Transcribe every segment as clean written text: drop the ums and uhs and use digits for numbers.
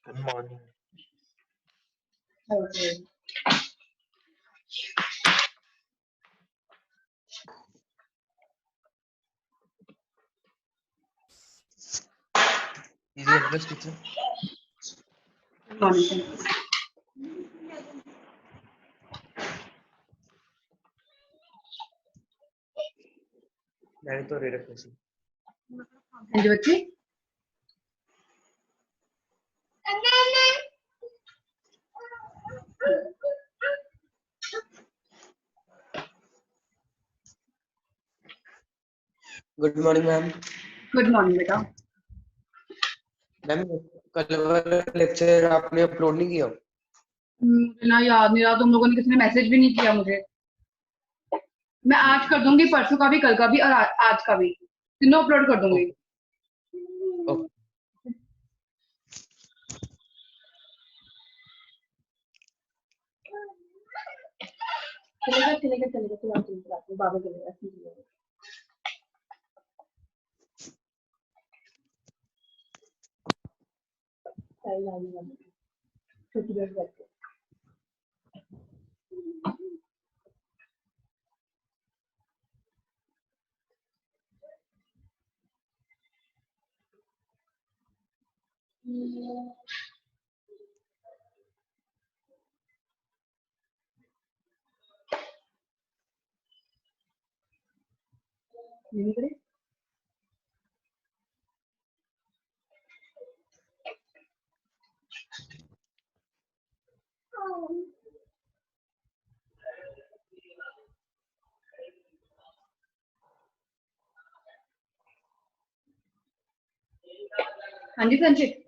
Good morning. Okay. Is your English teacher? Good morning. मैंने तो रे रखा सी। हाँ जी बच्चे। Good morning ma'am. Good morning बेटा। मैम कल वाला लेक्चर आपने अपलोड नहीं किया? मुझे ना याद नहीं रहा, तुम लोगों ने किसी ने मैसेज भी नहीं किया मुझे। मैं आज कर दूंगी, परसों का भी, कल का भी और आज का भी, तीनों अपलोड कर दूंगी। ओके। चलेगा बाबा चलेगा। छोटी बेट करके नहीं करे। हाँ जी संचित।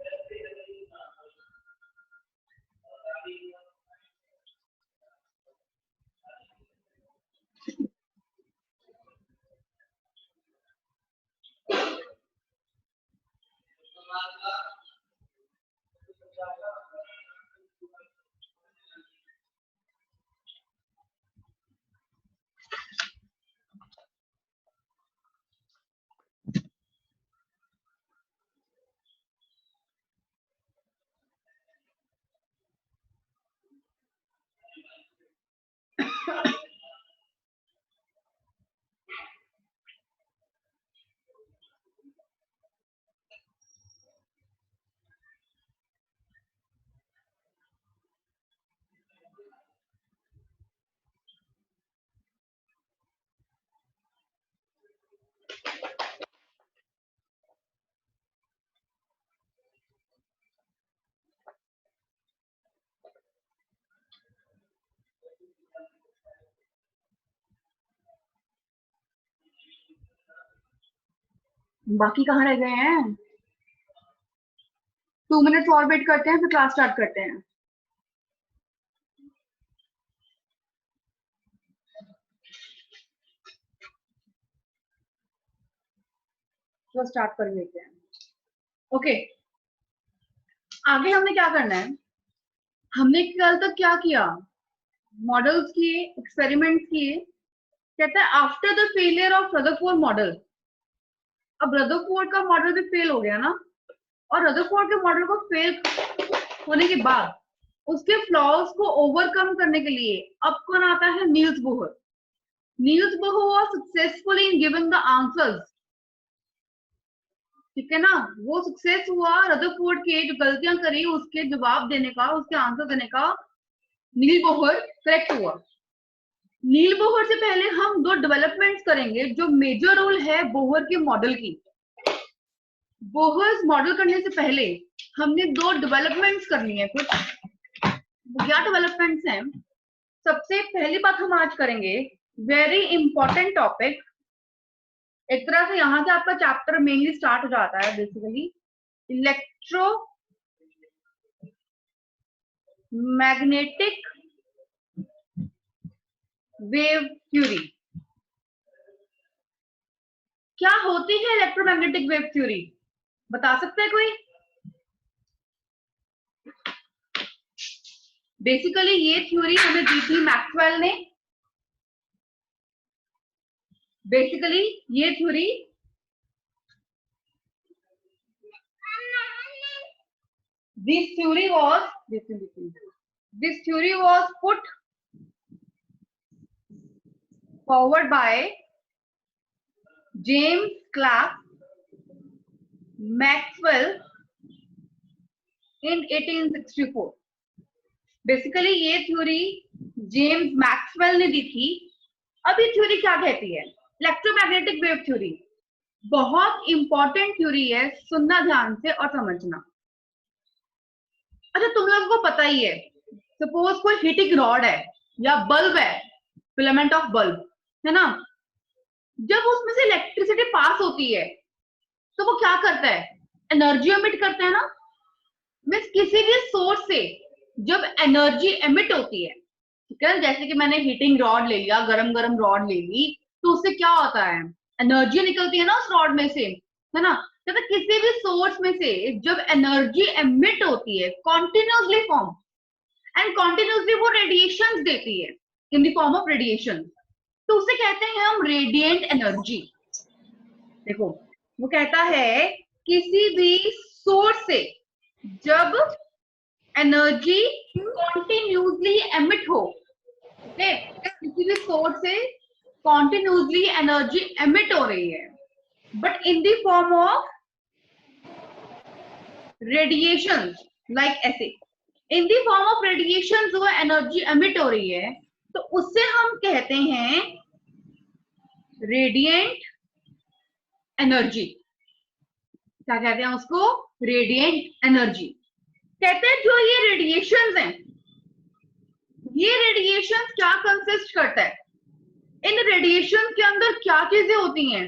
बाकी कहाँ रह गए हैं? 2 मिनट और वेट करते हैं, फिर क्लास स्टार्ट करते हैं। तो स्टार्ट कर लेते हैं। ओके, आगे हमने क्या करना है? हमने कल तक क्या किया? मॉडल्स किए, एक्सपेरिमेंट्स किए। कहता है after the failure of Rutherford model. अब रदरफोर्ड का मॉडल भी फेल हो गया ना, और रदरफोर्ड के मॉडल को फेल होने के बाद उसके फ्लॉज को ओवरकम करने के लिए अब कौन आता है? Niels Bohr. Niels Bohr was successful in giving the answers. ठीक है ना, वो सक्सेस हुआ रदरफोर्ड के जो गलतियां करी उसके जवाब देने का, उसके आंसर देने का नील बोहर करेक्ट हुआ। नील बोहर से पहले हम दो डेवलपमेंट्स करेंगे जो मेजर रोल है बोहर के मॉडल की। बोहर्स मॉडल करने से पहले हमने दो डेवलपमेंट्स करनी है कुछ। क्या डेवलपमेंट्स हैं? सबसे पहली बात हम आज करेंगे, वेरी इंपॉर्टेंट टॉपिक, एक तरह से यहां से आपका चैप्टर मेनली स्टार्ट हो जाता है basically, electro magnetic wave theory. क्या होती है इलेक्ट्रोमैग्नेटिक वेव थ्योरी, बता सकते हैं कोई? बेसिकली ये थ्योरी हमें दी थी मैक्सवेल ने। बेसिकली ये theory this theory was put forward by James Clerk Maxwell in 1864। Basically ये थ्योरी जेम्स मैक्सवेल ने दी थी। अब ये थ्योरी क्या कहती है? इलेक्ट्रोमैग्नेटिक वेव थ्योरी बहुत इंपॉर्टेंट थ्योरी है, सुनना ध्यान से और समझना। अच्छा, तुम लोगों को पता ही है, सपोज कोई हीटिंग रॉड है या बल्ब है, फिलामेंट ऑफ बल्ब है ना, जब उसमें से इलेक्ट्रिसिटी पास होती है तो वो क्या करता है? एनर्जी एमिट करता है ना। मीन्स किसी भी सोर्स से जब एनर्जी एमिट होती है, ठीक है, जैसे कि मैंने हीटिंग रॉड ले लिया, गरम गरम रॉड ले ली, तो उससे क्या होता है? एनर्जी निकलती है ना उस रॉड में से, है ना। तो किसी भी सोर्स में से जब एनर्जी एमिट होती है कॉन्टिन्यूसली फॉर्म, एंड कॉन्टिन्यूसली वो रेडिएशंस देती है इन द फॉर्म ऑफ रेडिएशन, तो उसे कहते हैं हम रेडिएंट एनर्जी। देखो, वो कहता है किसी भी सोर्स से जब एनर्जी कॉन्टिन्यूसली एमिट हो, ओके, किसी भी सोर्स से कॉन्टिन्यूसली एनर्जी एमिट हो रही है, but in the form of radiation, like ऐसे in the form of radiation जो एनर्जी एमिट हो रही है, तो उससे हम कहते हैं रेडिएंट एनर्जी। क्या कहते हैं उसको? Radiant energy. कहते हैं जो ये रेडिएशंस हैं, ये रेडिएशंस क्या कंसिस्ट करता है? इन रेडिएशन के अंदर क्या चीजें होती हैं?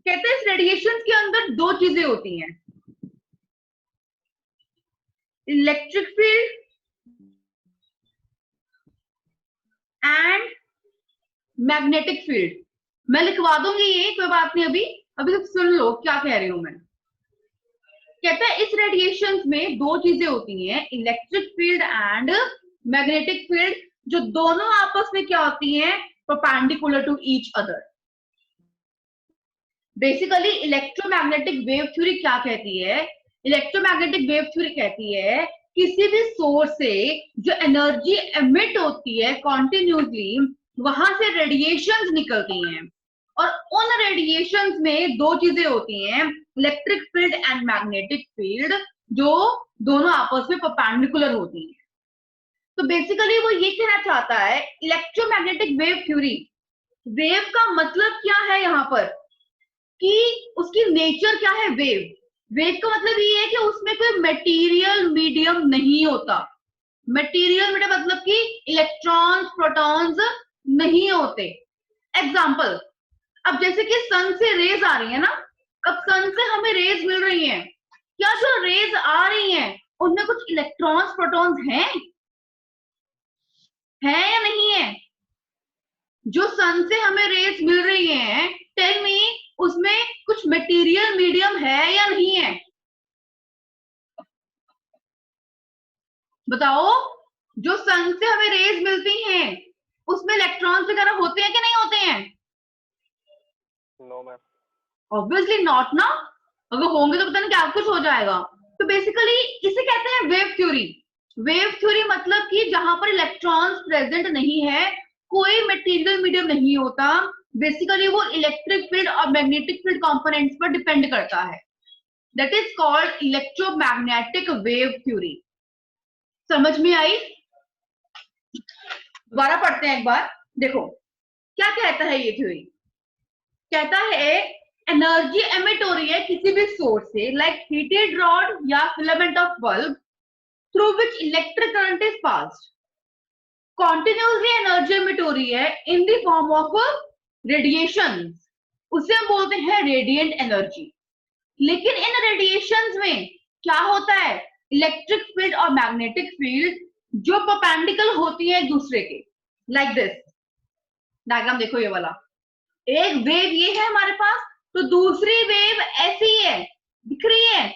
कहते हैं इस रेडिएशन के अंदर दो चीजें होती हैं, electric field and magnetic field. मैं लिखवा दूंगी ये, कोई बात नहीं, अभी अभी तो सुन लो क्या कह रही हूं मैं। कहता है इस रेडिएशन में दो चीजें होती हैं, electric field and magnetic field, जो दोनों आपस में क्या होती हैं? Perpendicular to each other. Basically electromagnetic wave theory क्या कहती है? इलेक्ट्रोमैग्नेटिक वेव थ्योरी कहती है किसी भी सोर्स से जो एनर्जी एमिट होती है कॉन्टिन्यूसली, वहां से रेडिएशंस निकलती हैं, और उन रेडिएशंस में दो चीजें होती हैं, electric field and magnetic field, जो दोनों आपस में परपेंडिकुलर होती हैं। तो बेसिकली वो ये कहना चाहता है इलेक्ट्रोमैग्नेटिक वेव थ्योरी, वेव का मतलब क्या है यहाँ पर कि उसकी नेचर क्या है? वेव का मतलब ये है कि उसमें कोई मटेरियल मीडियम नहीं होता। मटेरियल मीडियम मतलब कि इलेक्ट्रॉन्स प्रोटॉन्स नहीं होते। एग्जाम्पल, अब जैसे कि सन से रेज आ रही है ना, अब सन से हमें रेज मिल रही हैं, क्या जो रेज आ रही हैं उनमें कुछ इलेक्ट्रॉन्स प्रोटॉन्स हैं या नहीं है? जो सन से हमें रेज मिल रही हैं, टेल मी, उसमें कुछ मटेरियल मीडियम है या नहीं है? बताओ, जो सन से हमें रेज मिलती हैं उसमें इलेक्ट्रॉन्स वगैरह होते हैं कि नहीं होते हैं? नो मैम, ऑब्वियसली नॉट ना। अगर होंगे तो पता नहीं क्या कुछ हो जाएगा। तो बेसिकली इसे कहते हैं वेव थ्योरी। वेव थ्योरी मतलब कि जहां पर इलेक्ट्रॉन्स प्रेजेंट नहीं है, कोई मटेरियल मीडियम नहीं होता, बेसिकली वो इलेक्ट्रिक फील्ड और मैग्नेटिक फील्ड कंपोनेंट्स पर डिपेंड करता है। That is called electromagnetic wave theory. समझ में आई? दोबारा पढ़ते हैं एक बार, देखो क्या कहता है ये थ्योरी। कहता है एनर्जी एमिट हो रही है किसी भी सोर्स से, लाइक हीटेड रॉड या filament of bulb, through which electric current is passed. Continuously energy emit हो रही है इन द फॉर्म ऑफ रेडिएशन, उसे हम बोलते हैं रेडिएंट एनर्जी। लेकिन इन रेडिएशंस में क्या होता है, इलेक्ट्रिक फील्ड और मैग्नेटिक फील्ड जो परपेंडिकुलर होती है एक दूसरे के, लाइक दिस डायग्राम देखो ये वाला, एक वेव ये है हमारे पास, तो दूसरी वेव ऐसी है दिख रही है,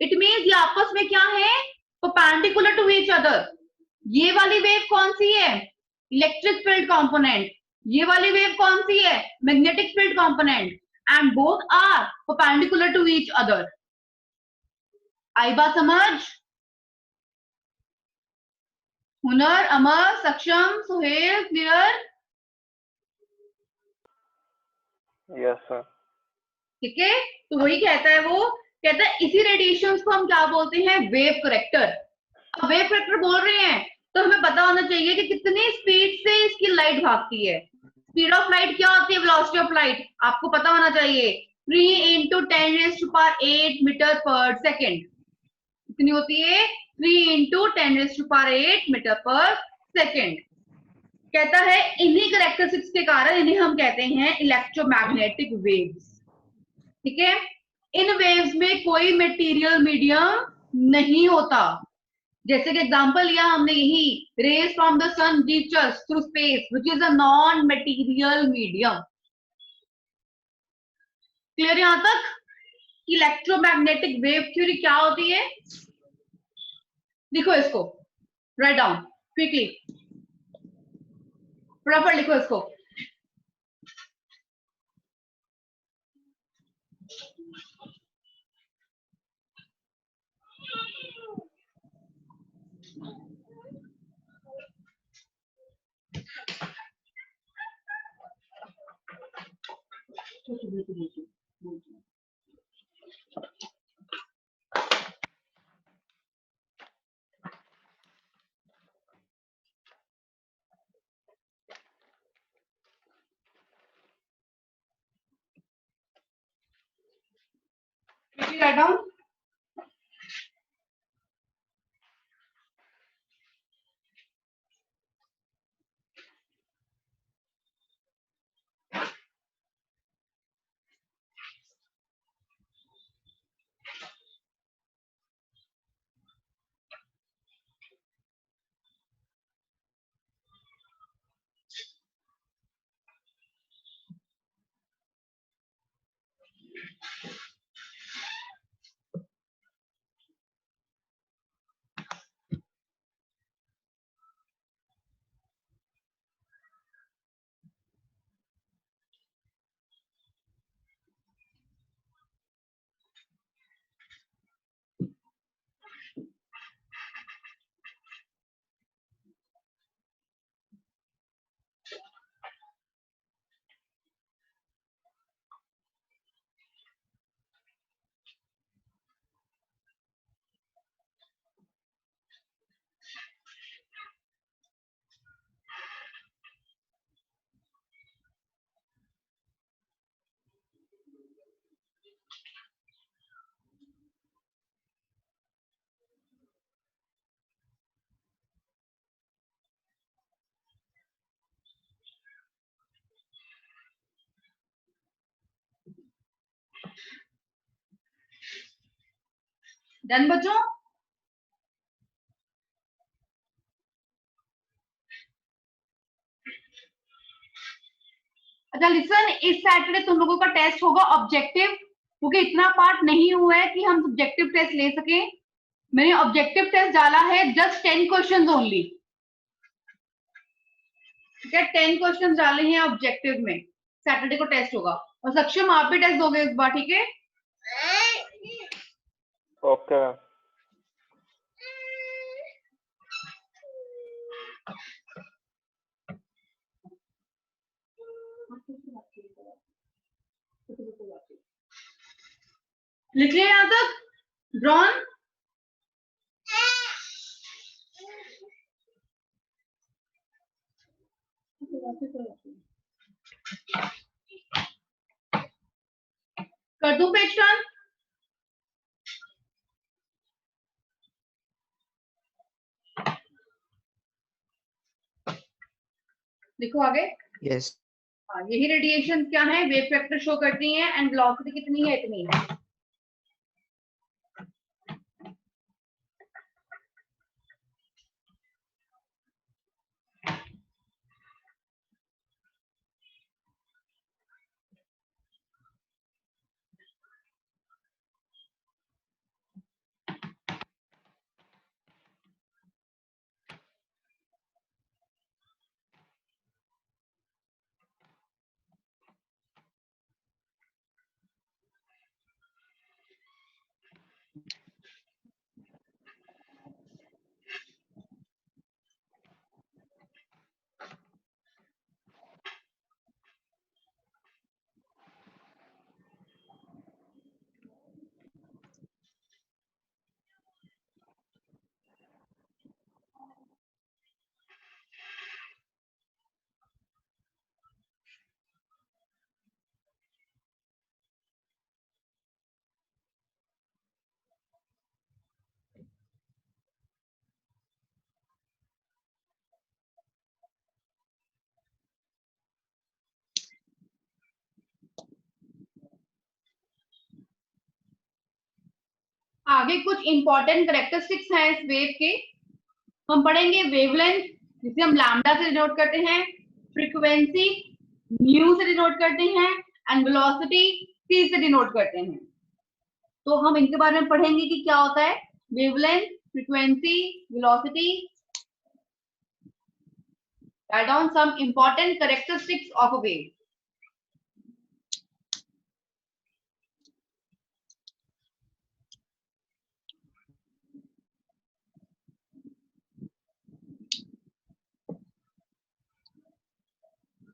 इट मीन्स ये आपस में क्या है, परपेंडिकुलर टू ईच अदर। ये वाली वेव कौन सी है, इलेक्ट्रिक फील्ड कंपोनेंट, ये वाली वेव कौन सी है, magnetic field component, and both are perpendicular to each other. आई बात समझ? हुनर, अमर, सक्षम, सुहेल, क्लियर? Yes sir. ठीक है, तो वही कहता है वो, कहता है इसी रेडिएशंस को हम क्या बोलते हैं, वेव करेक्टर। अब वेव करेक्टर बोल रहे हैं तो हमें पता होना चाहिए कि कितनी स्पीड से इसकी लाइट भागती है। स्पीड ऑफ लाइट क्या होती है, वेलोसिटी ऑफ लाइट आपको पता होना चाहिए, 3 into 10⁸ मीटर पर सेकेंड। कितनी होती है, 3 into 10⁸ मीटर पर सेकेंड। कहता है इन्हीं करेक्टरिस्टिक्स के कारण इन्हें हम कहते हैं इलेक्ट्रोमैग्नेटिक वेव्स। ठीक है, इन वेव्स में कोई मटेरियल मीडियम नहीं होता। जैसे कि एग्जांपल लिया हमने यही, rays from the sun reaches through space which is a non material medium. Clear यहां तक? इलेक्ट्रोमैग्नेटिक वेव थ्योरी क्या होती है, लिखो इसको, राइट डाउन क्विकली, फटाफट लिखो इसको। Write down. डन बच्चों? अच्छा लिसन, इस सैटरडे तुम लोगों का टेस्ट होगा ऑब्जेक्टिव, क्योंकि इतना पार्ट नहीं हुआ है कि हम सब्जेक्टिव टेस्ट ले सके। मैंने ऑब्जेक्टिव टेस्ट डाला है जस्ट 10 क्वेश्चंस ओनली। ठीक है, 10 क्वेश्चंस डाले हैं ऑब्जेक्टिव में, सैटरडे को टेस्ट होगा। और सक्षम आप भी टेस्ट दोगे इस बार, ठीक है? Okay ma'am. लिख लिया यहां तक, ड्रॉन? कर दूं पेज टर्न? देखो आगे। यस। हाँ, यही रेडिएशन क्या है, वेव वेक्टर शो करती हैं एंड वेलोसिटी कितनी है, इतनी है। आगे कुछ इंपॉर्टेंट कैरेक्टरिस्टिक्स हैं इस वेव के। हम पढ़ेंगे वेवलेंथ, जिसे हम लैम्डा से डिनोट करते हैं, फ्रीक्वेंसी न्यू से डिनोट करते हैं, एंड वेलोसिटी सी से डिनोट करते हैं। तो हम इनके बारे में पढ़ेंगे कि क्या होता है wavelength, frequency, velocity. Write down some important characteristics of a wave.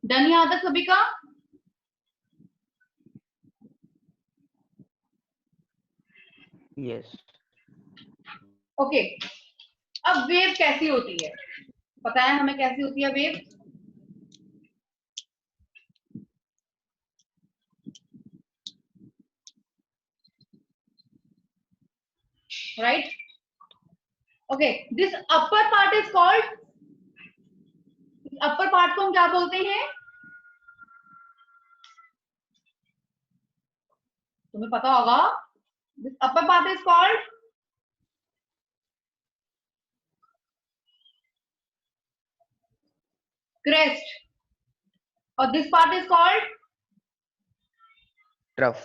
Done यहां तक सभी का? यस। ओके, अब वेव कैसी होती है, पता है हमें कैसी होती है wave? Right, okay, this upper part is called, upper part को हम क्या बोलते हैं? तुम्हें पता होगा। This upper part is called crest और this part is called trough.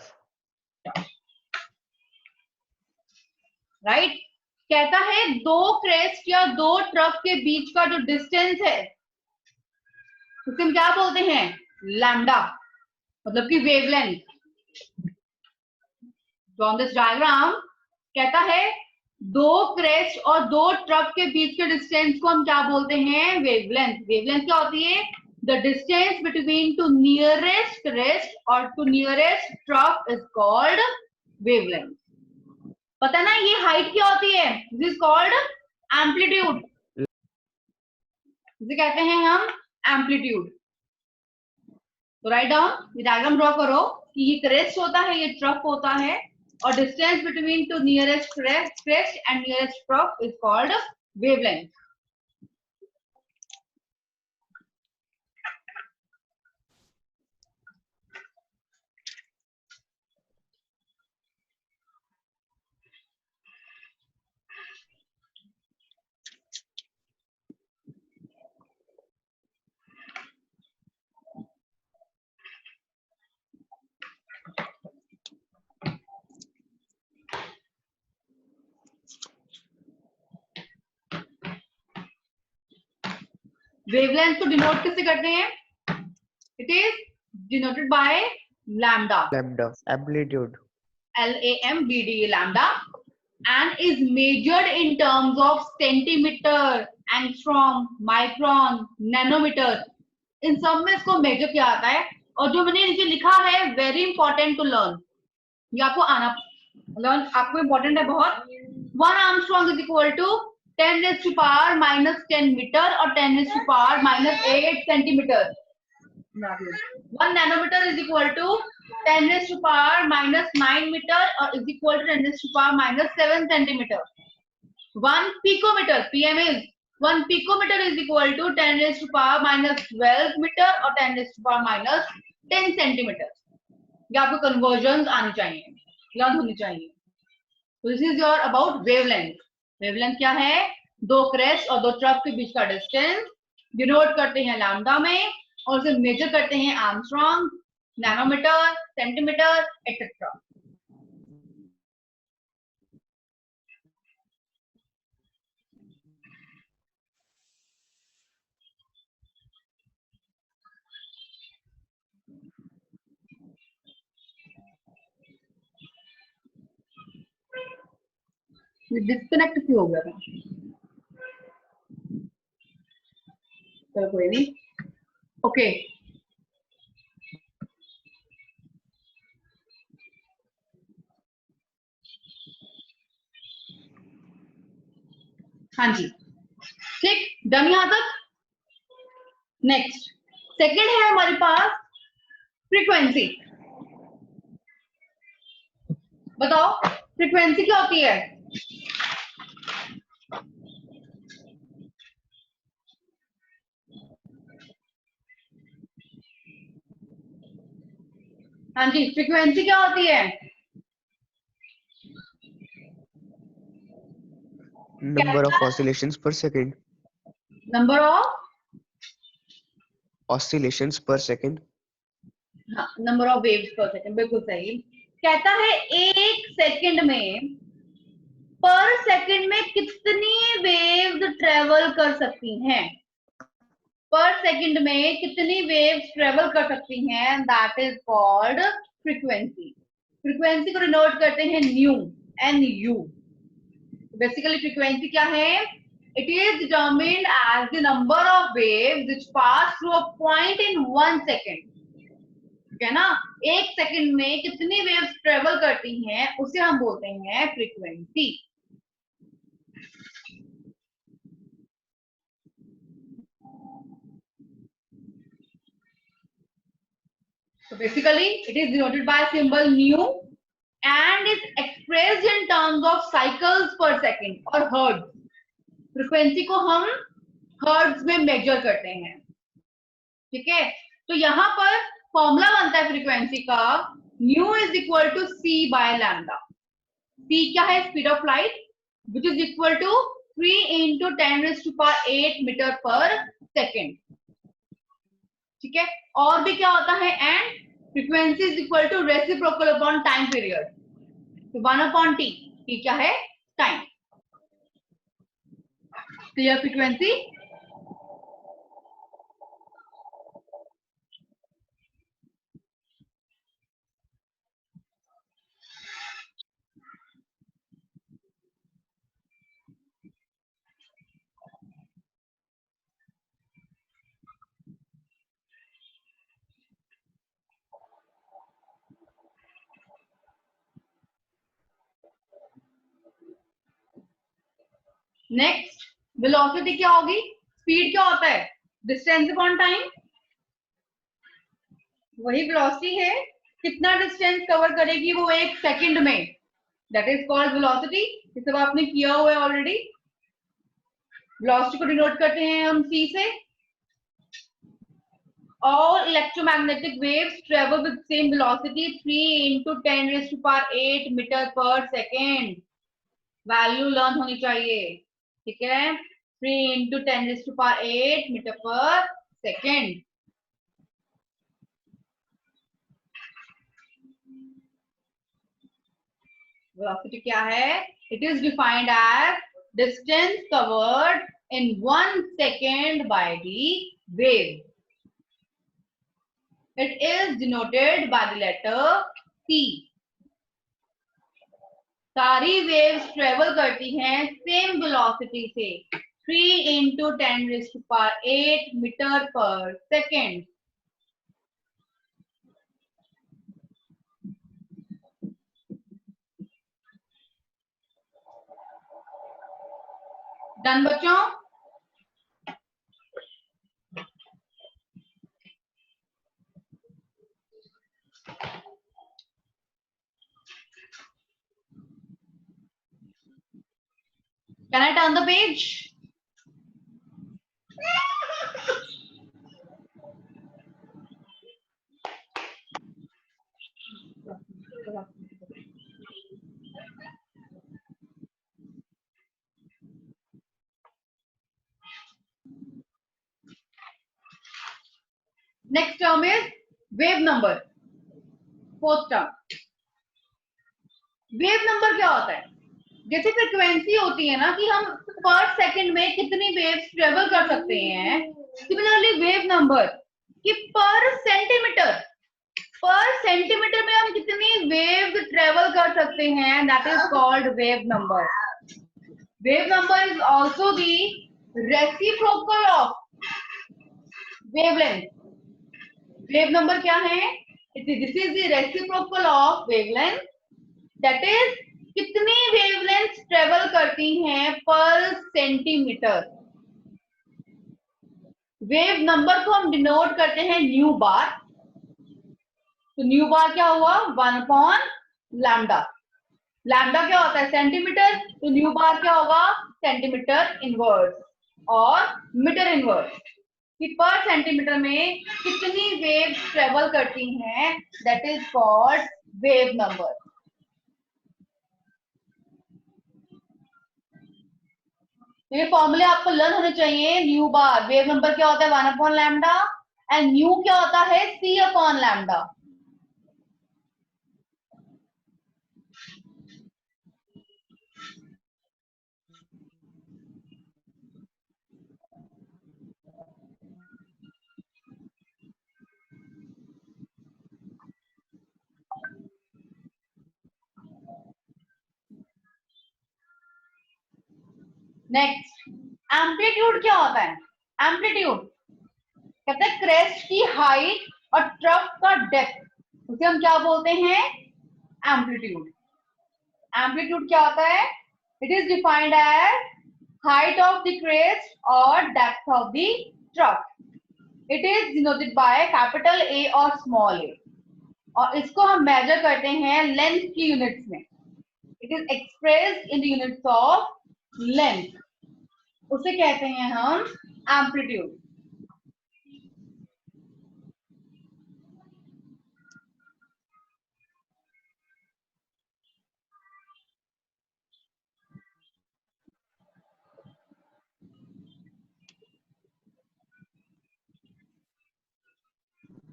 Right. कहता है दो क्रेस्ट या दो ट्रफ के बीच का जो डिस्टेंस है उसे हम क्या बोलते हैं? लैम्डा, मतलब कि वेवलेंथ। फ्रॉम दिस डायग्राम कहता है दो क्रेस्ट और दो ट्रफ के बीच के डिस्टेंस को हम क्या बोलते हैं? वेवलेंथ। वेवलेंथ क्या होती है? The distance between two nearest crest और two nearest trough is called wavelength. पता ना ये हाइट क्या होती है? दिस इज कॉल्ड एम्पलीट्यूड, जिसे कहते हैं हम एम्पलीट्यूड। तो राइट डाउन, ये डायग्राम ड्रॉ करो कि ये क्रेस्ट होता है, ये ट्रफ होता है, और distance between two nearest crest and nearest trough is called wavelength. Wavelength को डिनोट किससे करते हैं? It is denoted by lambda, lambda amplitude, LAMBD, lambda, and is measured in terms of centimeter, angstrom, micron, nanometer. इन सब में इसको major किया जाता है। और जो मैंने नीचे लिखा है वेरी इंपॉर्टेंट टू लर्न, ये आपको आना, लर्न आपको इंपॉर्टेंट है बहुत। 1 angstrom is equal to 10 raised to power minus 10 meter और 10 raised to power minus 8 centimetre. 1 nanometer is equal to 10 raised to power minus 9 meter or is equal to 10 raised to power minus 7 centimeter. 1 picometer, PM is 1 picometer is equal to 10 raised to power minus 12 meter or 10 raised to power minus 10 centimeter. ये आपको conversion आनी चाहिए, याद होनी चाहिए. तो this is your about wavelength. Wavelength क्या है? दो क्रेस्ट और दो ट्रफ के बीच का डिस्टेंस डिनोट करते हैं लैम्डा में और उसे मेजर करते हैं angstrom, nanometre, centimetre etcetera. Disconnect क्यों हो गया था? चलो कोई नहीं. ओके हाँ जी, ठीक, डन यहां तक. नेक्स्ट सेकंड है हमारे पास फ्रीक्वेंसी. बताओ फ्रीक्वेंसी क्या होती है? हाँ जी, फ्रीक्वेंसी क्या होती है? Number of oscillations per second. Number of Oscillations per second. Number of waves पर सेकंड. बिल्कुल सही. कहता है एक सेकंड में पर सेकंड में कितनी वेव्स ट्रेवल कर सकती हैं. पर सेकंड में कितनी वेव्स ट्रेवल कर सकती हैं, that is called frequency. Frequency को डिनोट करते हैं न्यू, NU. बेसिकली फ्रीक्वेंसी क्या है? It is determined as the number of waves which pass through a point in 1 second. ठीक है ना? एक सेकंड में कितनी वेव्स ट्रेवल करती हैं उसे हम बोलते हैं frequency. So basically it is denoted by symbol nu and is expressed in terms of cycles per second or hertz. Frequency को हम हर्ट्ज में मेजर करते हैं. ठीक है, तो यहां पर फॉर्मूला बनता है फ्रीक्वेंसी का, nu is equal to c by lambda. C क्या है? Speed of light, which is equal to 3 into 10⁸ metre per second. ठीक है, और भी क्या होता है? And frequency is equal to reciprocal upon time period. तो 1/t. t क्या है? Time. Clear? Frequency. Next velocity क्या होगी? स्पीड क्या होता है? Distance upon time. वही वेलोसिटी है, कितना डिस्टेंस कवर करेगी वो एक सेकंड में, दैट इज कॉल्ड वेलोसिटी. ये सब आपने किया हुआ है ऑलरेडी. वेलोसिटी को डिनोट करते हैं हम c से. All electromagnetic waves travel with same velocity 3 into 10⁸ meter per second. Value learn होनी चाहिए. ठीक है, 3 into 10⁸ metre per second. Velocity क्या है? It is defined as distance covered in 1 second by the wave. It is denoted by the letter C. सारी waves travel करती हैं same velocity से 3 into 10⁸ metre per second. Done बच्चों? Can I turn the page? Next term is wave number. Fourth term. Wave number क्या होता है? जैसे frequency होती है ना कि हम पर सेकंड में कितनी वेव्स ट्रेवल कर सकते हैं, सिमिलरली वेव नंबर कि पर सेंटीमीटर में हम कितनी वेव्स ट्रेवल कर सकते हैं, that is called wave number. Wave number is also the reciprocal of wavelength. Wave number क्या है? This is the reciprocal of wavelength, that is कितनी वेवलेंथ ट्रेवल करती हैं पर सेंटीमीटर. वेव नंबर को हम डिनोट करते हैं न्यू बार. तो न्यू बार क्या हुआ? 1/लैम्डा. लैम्डा क्या होता है? सेंटीमीटर. तो न्यू बार क्या होगा? सेंटीमीटर इनवर्स और मीटर इनवर्स. कि पर सेंटीमीटर में कितनी वेव ट्रेवल करती हैं, that is called wave number. ये फॉर्मूले आपको लर्न होने चाहिए. न्यू बार वेव नंबर क्या होता है? 1/लैम्डा. एंड न्यू क्या होता है? C/लैम्डा. नेक्स्ट, एम्पलीट्यूड क्या होता है? एम्पलीट्यूड कहते हैं क्रेस्ट की हाइट और ट्रफ का डेप्थ, उसे हम क्या बोलते हैं? एम्पलीट्यूड. एम्पलीट्यूड क्या होता है? It is defined as height of the crest और depth of the trough. It is denoted by capital A और स्मॉल ए, और इसको हम मेजर करते हैं लेंथ की यूनिट्स में. It is expressed in the units of length. उसे कहते हैं हम amplitude.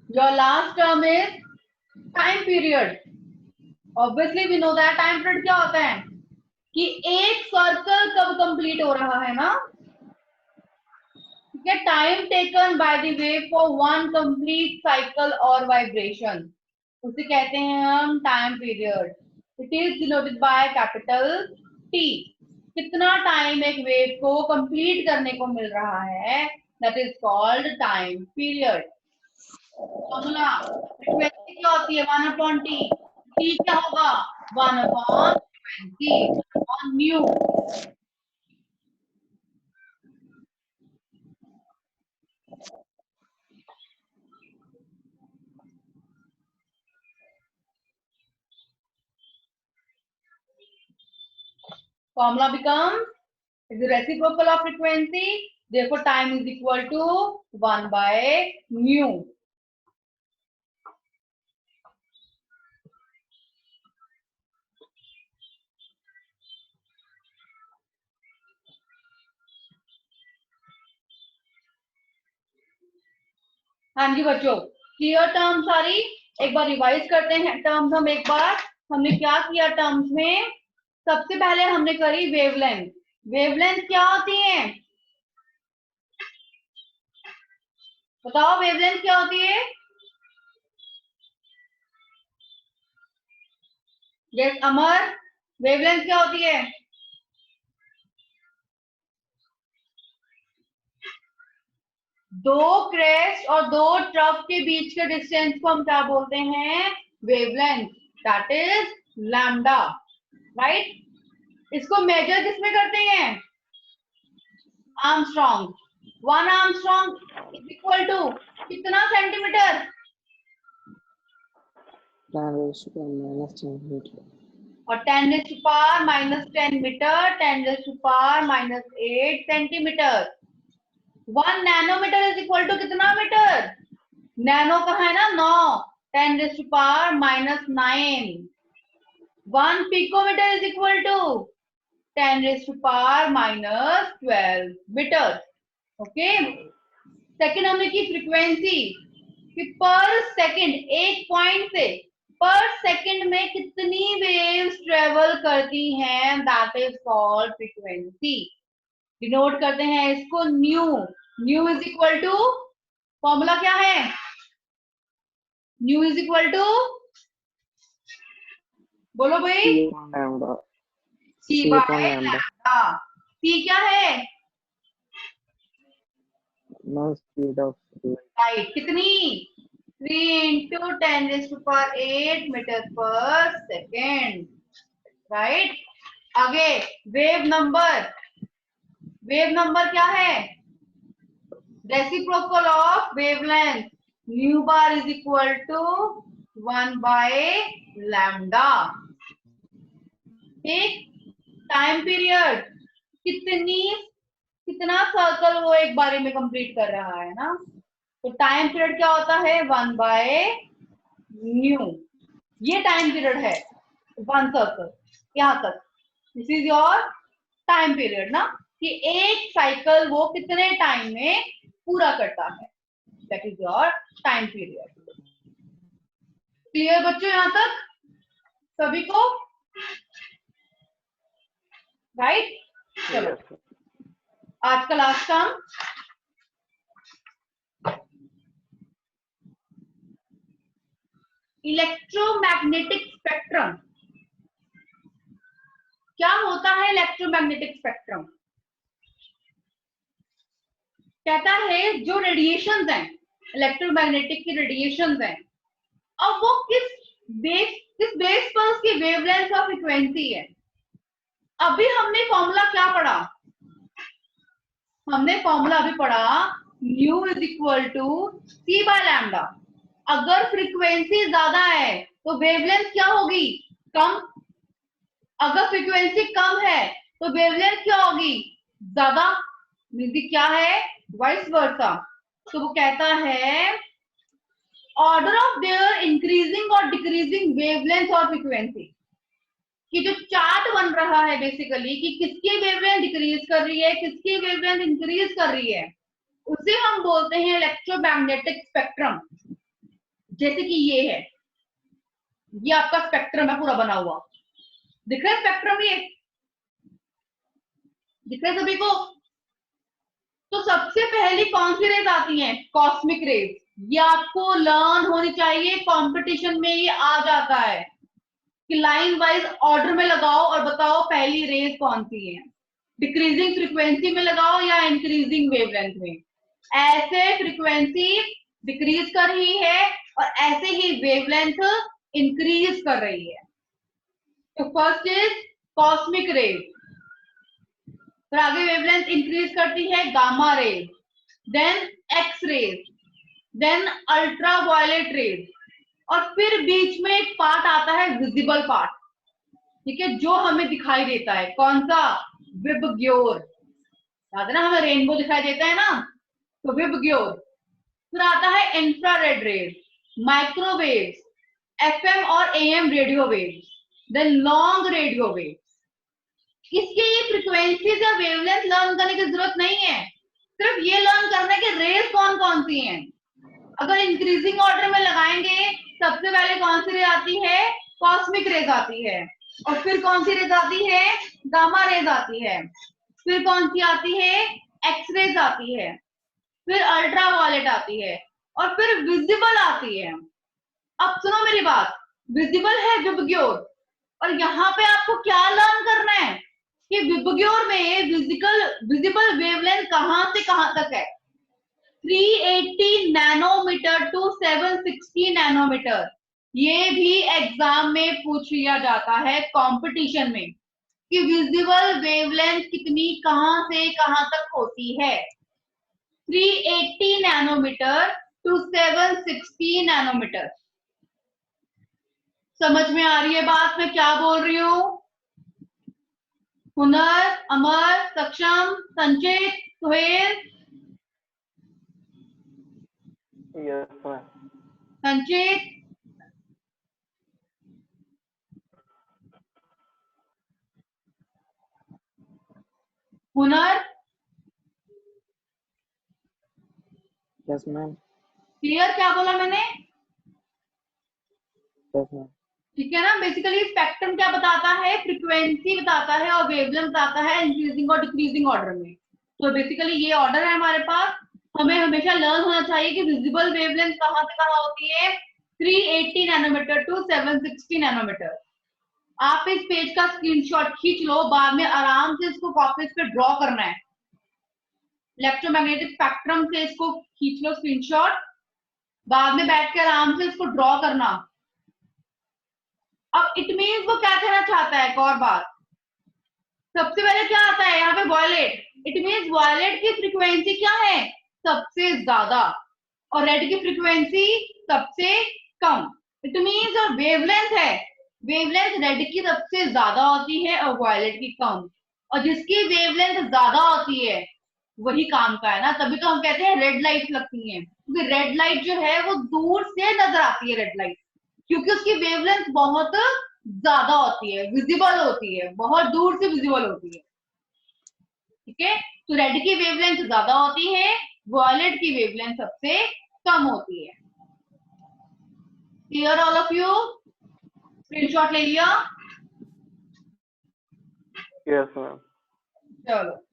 Your last term is time period. Obviously we know that time period क्या होता है कि एक सर्कल कब कंप्लीट हो रहा है ना. ठीक है. Time taken by the wave for one complete cycle और वाइब्रेशन, उसे कहते हैं हम time period. It is denoted by capital T. कितना टाइम एक वेव को कंप्लीट करने को मिल रहा है, that is called time period. Formula frequency क्या होती है? 1/T. T क्या होगा? 1/20 और new. Formula becomes is the reciprocal of frequency, therefore time is equal to 1/nu. हाँ जी बच्चों, क्लियर टर्म सारी. एक बार रिवाइज करते हैं टर्म्स हम एक बार. हमने क्या किया टर्म्स में? सबसे पहले हमने करी वेवलेंथ. वेवलेंथ क्या होती है? बताओ वेवलेंथ क्या होती है? यस अमर, वेवलेंथ क्या होती है? दो क्रेस्ट और दो ट्रफ के बीच के डिस्टेंस को हम क्या बोलते हैं? Wavelength. That is lambda. Right. इसको मेजर किसमें करते हैं? Angstrom. 1 angstrom is equal to कितना सेंटीमीटर? 10⁻⁻10 और 10⁻⁻10 metre, 10⁻⁻8 centimetre. 1 nanometre is equal to कितना मीटर? नैनो कहाँ है ना, 9, 10⁻⁻9। 1 picometre is equal to 10⁻⁻12 metre. Okay, second हमने की फ्रीक्वेंसी कि पर सेकंड, एक पॉइंट से पर सेकंड में कितनी वेव्स ट्रेवल करती हैं, that is called frequency. Denote करते हैं इसको nu. Nu is equal to, formula क्या है? न्यू इज इक्वल टू, बोलो भाई, lambda c C by upon lambda lambda. C क्या है? no speed of light light कितनी? 3 × 10⁸ मीटर पर सेकेंड। राइट, आगे वेव नंबर। वेव नंबर क्या है? Reciprocal of wavelength, nu bar is equal to 1/λ। ठीक, time period कितना circle वो एक बारी में कंप्लीट कर रहा है ना, तो टाइम पीरियड क्या होता है? 1/ν। ये टाइम पीरियड है 1 सर्कल, यहाँ तक। This is your time period ना, कि एक साइकिल वो कितने टाइम में पूरा करता है, that is your time period. Clear बच्चों यहाँ तक सभी को? राइट, चलो Yes, sir. आज का लास्ट काम, इलेक्ट्रोमैग्नेटिक स्पेक्ट्रम। क्या होता है इलेक्ट्रोमैग्नेटिक स्पेक्ट्रम? कहता है जो रेडिएशंस हैं, इलेक्ट्रोमैग्नेटिक की रेडिएशंस हैं, अब वो किस बेस पर उसकी वेवलेंथ और फ्रीक्वेंसी है। अभी हमने फॉर्मूला क्या पढ़ा? हमने फॉर्मूला अभी पढ़ा nu is equal to c by lambda. अगर फ्रीक्वेंसी ज्यादा है तो वेवलेंथ क्या होगी? कम। अगर फ्रीक्वेंसी कम है तो वेवलेंथ क्या होगी? ज्यादा। मीनिंग क्या है? Vice versa. तो वो कहता है ऑर्डर ऑफ देयर इंक्रीजिंग और डिक्रीजिंग वेवलेंथ और फ्रीक्वेंसी, कि जो चार्ट बन रहा है बेसिकली कि किसकी वेवलेंथ डिक्रीज कर रही है, किसकी वेवलेंथ इंक्रीज कर रही है, उसे हम बोलते हैं इलेक्ट्रोमैग्नेटिक स्पेक्ट्रम। जैसे कि ये है, ये आपका स्पेक्ट्रम है पूरा बना हुआ, दिख रहा है स्पेक्ट्रम? ये दिख रहा है सभी को? तो सबसे पहली कौन सी रेज आती हैं? Cosmic rays. ये आपको लर्न होनी चाहिए, कंपटीशन में ये आ जाता है कि लाइन वाइज ऑर्डर में लगाओ और बताओ पहली रेज कौन सी है। डिक्रीजिंग फ्रीक्वेंसी में लगाओ या इंक्रीजिंग वेवलेंथ में। ऐसे फ्रीक्वेंसी डिक्रीज कर रही है और ऐसे ही वेवलेंथ इंक्रीज कर रही है। तो फर्स्ट इज कॉस्मिक रेज, फिर आगे वेवलेंथ इंक्रीज करती है gamma rays, then x rays, then ultra violet rays, और फिर बीच में एक पार्ट आता है विजिबल पार्ट, ठीक है, जो हमें दिखाई देता है। कौन सा? विबग्योर। याद है ना, हमें रेनबो दिखाई देता है ना, तो विबग्योर। फिर आता है इंफ्रारेड रेज, माइक्रोवेव्स, एफएम और AM radio waves, then long radio waves. इसके ये फ्रीक्वेंसीज या वेवलेंथ लर्न करने की जरूरत नहीं है, सिर्फ ये लर्न करना है कि रेज कौन कौन सी हैं। अगर इंक्रीजिंग ऑर्डर में लगाएंगे, सबसे पहले कौन सी रेज आती है? कॉस्मिक रेज आती है, और फिर कौन सी रेज आती है? गामा रेज आती है, फिर कौन सी आती है? एक्स रेज आती है, फिर अल्ट्रा वायलेट आती है, और फिर विजिबल आती है। अब सुनो मेरी बात, विजिबल है विबग्योर, और यहाँ पे आपको क्या लर्न करना है कि विबग्योर में विजिबल वेवलेंथ कहां से कहां तक है? 380 नैनोमीटर टू 760 नैनोमीटर। ये भी एग्जाम में पूछ लिया जाता है कंपटीशन में। कि विजिबल वेवलेंथ कितनी कहां से कहां तक होती है। 380 नैनोमीटर टू 760 नैनोमीटर। समझ में आ रही है बात मैं क्या बोल रही हूँ? हुनर, अमर, सक्षम, संचित, सुहेल, Yes, ma'am. संचित, हुनर, Yes, ma'am. क्लियर क्या बोला मैंने? Yes, ma'am. ठीक है ना। बेसिकली स्पेक्ट्रम क्या बताता है? फ्रीक्वेंसी बताता है और वेवलेंथ बताता है इंक्रीजिंग और डिक्रीजिंग ऑर्डर में। तो बेसिकली ये ऑर्डर है हमारे पास। हमें हमेशा लर्न होना चाहिए कि विजिबल वेवलेंथ कहां से कहां होती है। 380 नैनोमीटर टू 760 नैनोमीटर। आप इस पेज का स्क्रीनशॉट खींच लो, बाद में आराम से इसको कॉपीज पे ड्रॉ करना है। इलेक्ट्रोमैग्नेटिक स्पेक्ट्रम से इसको खींच लो स्क्रीनशॉट, बाद में बैठ के आराम से इसको ड्रॉ करना। अब इट मीन्स वो क्या कहना चाहता है, एक और बात। सबसे पहले क्या आता है यहाँ पे? वॉयलेट। इट मीन्स वॉयलेट की फ्रीक्वेंसी क्या है? सबसे ज्यादा, और रेड की फ्रीक्वेंसी सबसे कम। इट मीन्स और वेवलेंथ है, वेवलेंथ रेड की सबसे ज्यादा होती है और वॉयलेट की कम। और जिसकी वेवलेंथ ज्यादा होती है वही काम का है ना, तभी तो हम कहते हैं रेड लाइट लगती है, क्योंकि रेड लाइट जो है वो दूर से नजर आती है। रेड लाइट क्योंकि उसकी वेवलेंथ बहुत ज्यादा होती है, विजिबल होती है, बहुत दूर से विजिबल होती है। ठीक है, तो रेड की वेवलेंथ ज्यादा होती है, वॉयलेट की वेवलेंथ सबसे कम होती है। Clear all of you? Screenshot ले लिया? Yes, ma'am. चलो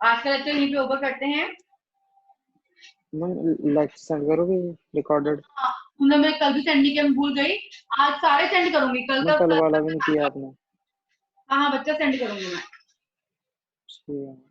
आज का लेक्चर यहीं पे ओवर करते हैं। मैम लेक्चर सेंड करोगे रिकॉर्डेड? हाँ, तुमने मैं कल भी सेंड नहीं किया, मैं भूल गई। आज सारे सेंड करूंगी कल मैं तक। कल वाला भी नहीं किया आपने। हाँ हाँ, बच्चा सेंड करूंगी मैं। ठीक है।